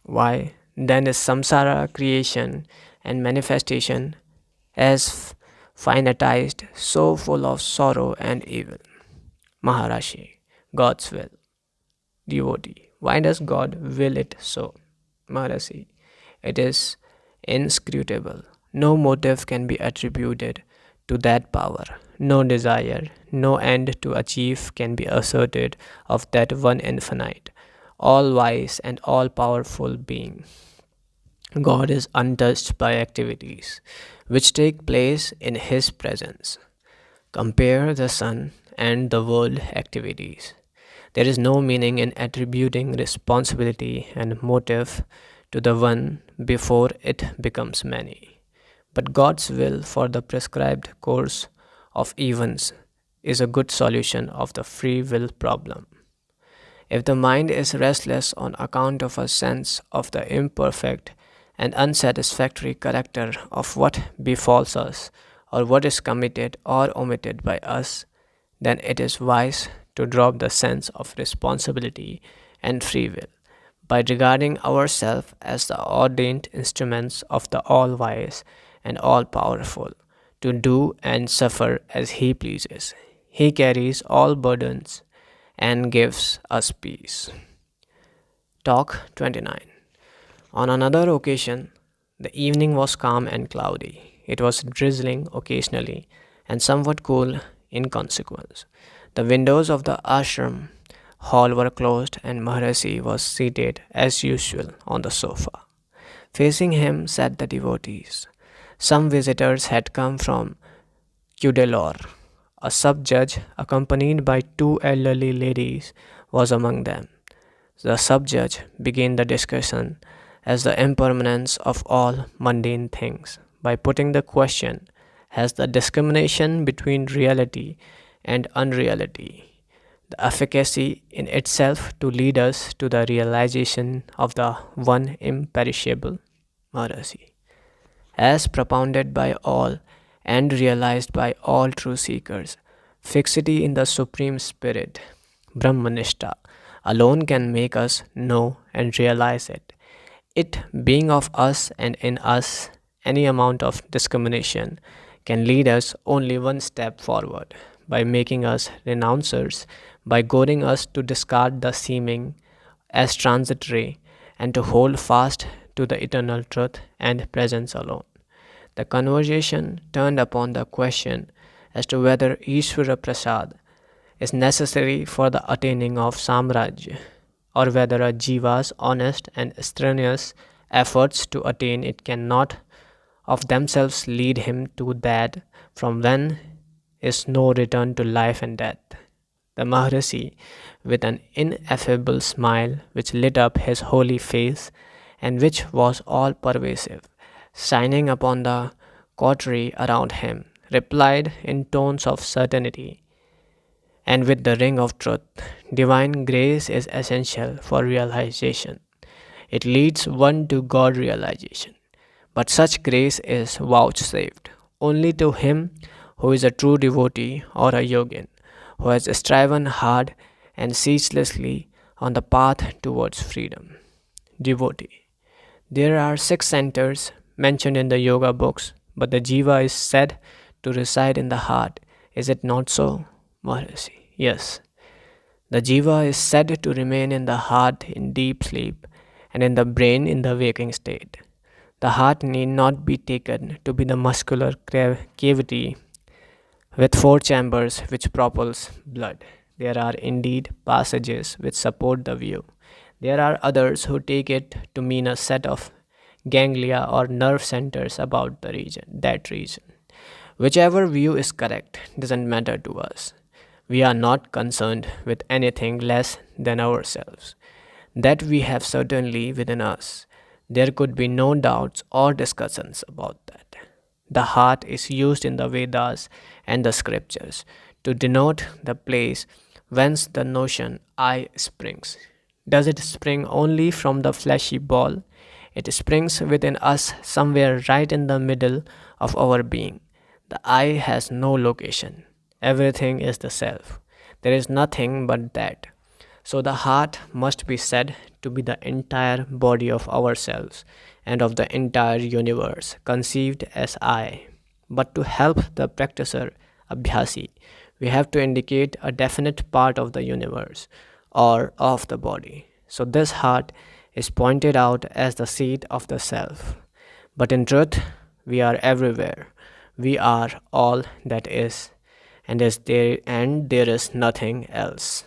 Why? Then is samsara creation and manifestation as finitized, so full of sorrow and evil. Maharashi, God's will. Devotee, why does God will it so? Maharashi, it is inscrutable. No motive can be attributed to that power. No desire, no end to achieve can be asserted of that one infinite, all wise and all powerful being. God is untouched by activities which take place in His presence. Compare the sun and the world activities. There is no meaning in attributing responsibility and motive to the one before it becomes many. But God's will for the prescribed course of events is a good solution of the free will problem. If the mind is restless on account of a sense of the imperfect and unsatisfactory character of what befalls us, or what is committed or omitted by us, then it is wise to drop the sense of responsibility and free will by regarding ourselves as the ordained instruments of the all wise and all powerful to do and suffer as He pleases. He carries all burdens and gives us peace. Talk 29. On another occasion, the evening was calm and cloudy. It was drizzling occasionally and somewhat cool in consequence. The windows of the ashram hall were closed, and Maharishi was seated as usual on the sofa. Facing him sat the devotees. Some visitors had come from Cuddalore. A sub-judge, accompanied by two elderly ladies, was among them. The sub-judge began the discussion as the impermanence of all mundane things by putting the question: has the discrimination between reality and unreality the efficacy in itself to lead us to the realization of the one imperishable? Maharaji, as propounded by all and realized by all true seekers, fixity in the Supreme Spirit, Brahmanishta, alone can make us know and realize it. It being of us and in us, any amount of discrimination can lead us only one step forward by making us renouncers, by goading us to discard the seeming as transitory and to hold fast to the eternal truth and presence alone. The conversation turned upon the question as to whether Ishvara Prasad is necessary for the attaining of Samrajya, or whether a jiva's honest and strenuous efforts to attain it cannot of themselves lead him to that from when is no return to life and death. The Maharishi, with an ineffable smile which lit up his holy face and which was all pervasive, shining upon the coterie around him, replied in tones of certainty and with the ring of truth: divine grace is essential for realization. It leads one to God realization. But such grace is vouchsafed only to him who is a true devotee or a yogin, who has striven hard and ceaselessly on the path towards freedom. Devotee. There are 6 centers mentioned in the yoga books, but the jiva is said to reside in the heart. Is it not so, Maharishi? Yes. The jiva is said to remain in the heart in deep sleep and in the brain in the waking state. The heart need not be taken to be the muscular cavity with 4 chambers which propels blood. There are indeed passages which support the view. There are others who take it to mean a set of ganglia or nerve centers about that region. Whichever view is correct doesn't matter to us. We are not concerned with anything less than ourselves. That we have certainly within us. There could be no doubts or discussions about that. The heart is used in the Vedas and the scriptures to denote the place whence the notion I springs. Does it spring only from the fleshy ball? It springs within us somewhere right in the middle of our being. The I has no location. Everything is the self. There is nothing but that. So the heart must be said to be the entire body of ourselves and of the entire universe, conceived as I. But to help the practicer abhyasi, we have to indicate a definite part of the universe or of the body. So this heart is pointed out as the seat of the self. But in truth, we are everywhere. We are all that is, and there is nothing else.